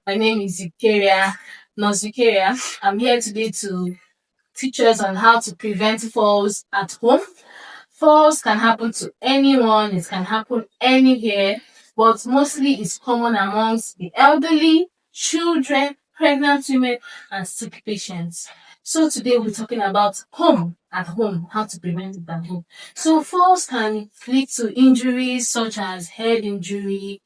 My name is Nurse Eukaria. I'm here today to teach us on how to prevent falls at home. Falls can happen to anyone, it can happen anywhere, but mostly it's common amongst the elderly, children, pregnant women, and sick patients. So today we're talking about at home, how to prevent it at home. So falls can lead to injuries such as head injury,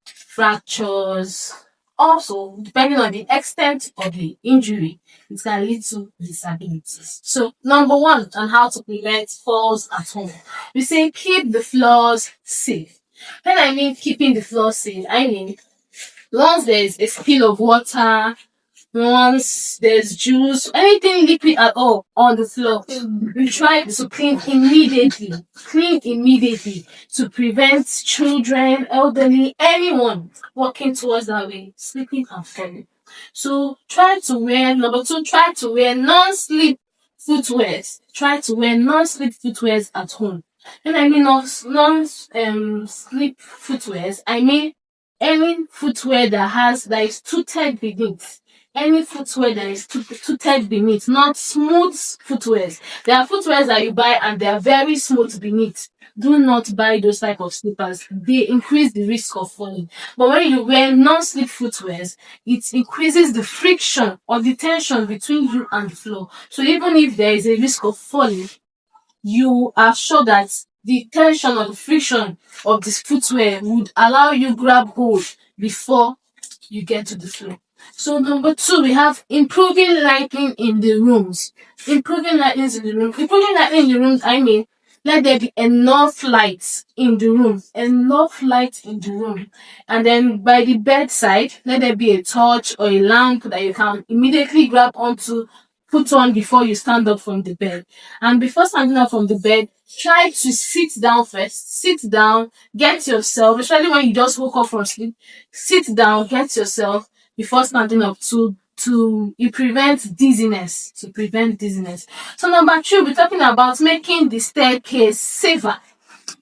fractures. Also, depending on the extent of the injury, it can lead to disabilities. So, number one, on how to prevent falls at home. We say keep the floors safe. When I mean keeping the floors safe, I mean once there's a spill of water, once there's juice, anything liquid at all on the floor, we try to clean immediately to prevent children, elderly, anyone walking towards that way, slipping and falling. So number two, try to wear non-slip footwears. Try to wear non-slip footwears at home. When I mean non-slip footwears, I mean any footwear that is tooted beneath. Any footwear that is tooted beneath, not smooth footwears. There are footwears that you buy and they are very smooth beneath. Do not buy those type of slippers. They increase the risk of falling. But when you wear non-slip footwears, it increases the friction or the tension between you and the floor. So even if there is a risk of falling, you are sure that the tension or the friction of this footwear would allow you grab hold before you get to the floor. So number two, we have improving lighting in the rooms. Improving lighting in the rooms, I mean, let there be enough lights in the room. Enough light in the room. And then by the bedside, let there be a torch or a lamp that you can immediately grab onto, put on before you stand up from the bed. And before standing up from the bed, try to sit down first. Sit down, get yourself, especially when you just woke up from sleep, sit down, get yourself before standing up to prevent dizziness. So number two, we're talking about making the staircase safer.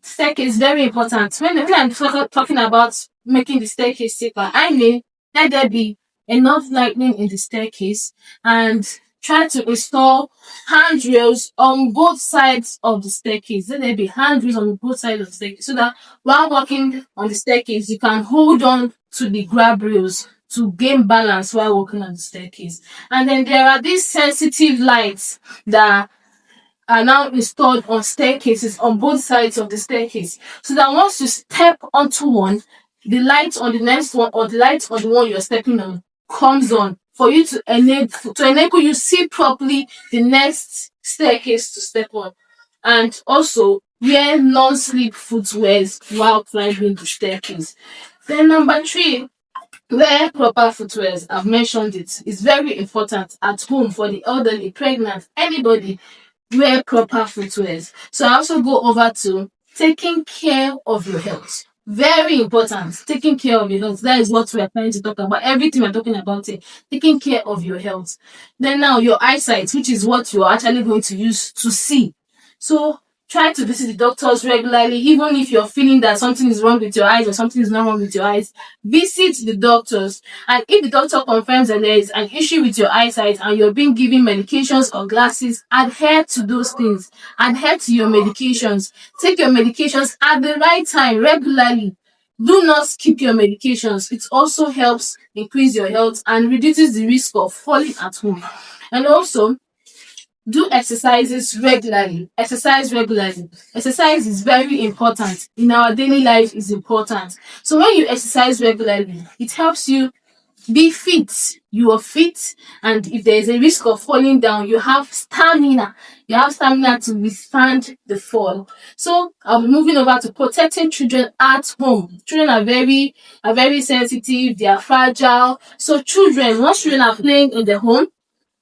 Staircase very important. When I'm talking about making the staircase safer, I mean let there be enough lighting in the staircase and try to install handrails on both sides of the staircase. Let there be handrails on both sides of the staircase so that while walking on the staircase, you can hold on to the grab rails to gain balance while walking on the staircase. And then there are these sensitive lights that are now installed on staircases on both sides of the staircase. So that once you step onto one, the light on the next one or the light on the one you're stepping on comes on for you to enable you see properly the next staircase to step on. And also wear non-slip footwears while climbing the staircase. Then number three, wear proper footwears. I've mentioned it. It's very important at home for the elderly, pregnant, anybody. Wear proper footwears. So I also go over to taking care of your health. Very important. Taking care of your health. That is what we are trying to talk about. Everything we're talking about here. Taking care of your health. Then now your eyesight, which is what you're actually going to use to see. So try to visit the doctors regularly, even if you're feeling that something is wrong with your eyes or something is not wrong with your eyes. Visit the doctors, and if the doctor confirms that there is an issue with your eyesight and you're being given medications or glasses, adhere to those things. Adhere to your medications. Take your medications at the right time regularly. Do not skip your medications. It also helps increase your health and reduces the risk of falling at home. And also, do exercises regularly. Exercise regularly. Exercise is very important in our daily life. Is important. So when you exercise regularly, it helps you be fit. You are fit, and if there is a risk of falling down, you have stamina. You have stamina to withstand the fall. So I'm moving over to protecting children at home. Children are very sensitive. They are fragile. So once children are playing in the home,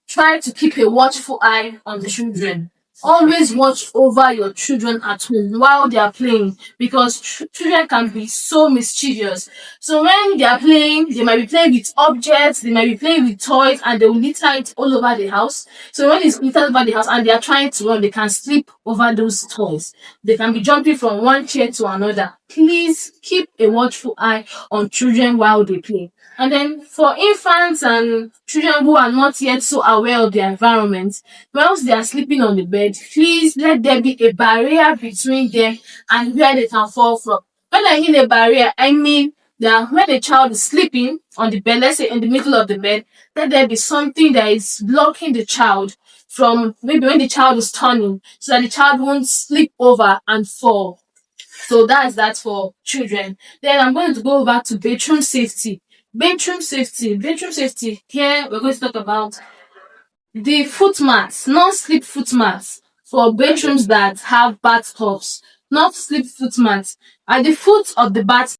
try to keep a watchful eye on the children. Always watch over your children at home while they are playing, because children can be so mischievous. So when they are playing, they might be playing with objects, they might be playing with toys, and they will litter it all over the house. So when it's littered over the house and they are trying to run, they can slip over those toys. They can be jumping from one chair to another. Please keep a watchful eye on children while they play. And then for infants and children who are not yet so aware of their environment, once they are sleeping on the bed, please let there be a barrier between them and where they can fall from. When I mean a barrier, I mean that when a child is sleeping on the bed, let's say in the middle of the bed, let there be something that is blocking the child from maybe when the child is turning, so that the child won't slip over and fall. So that's that for children. Then I'm going to go over to bedroom safety. Bedroom safety. Bedroom safety. Here we're going to talk about the foot mats, non-slip foot mats for bedrooms that have bathtubs. Not slip foot mats. At the foot of the bath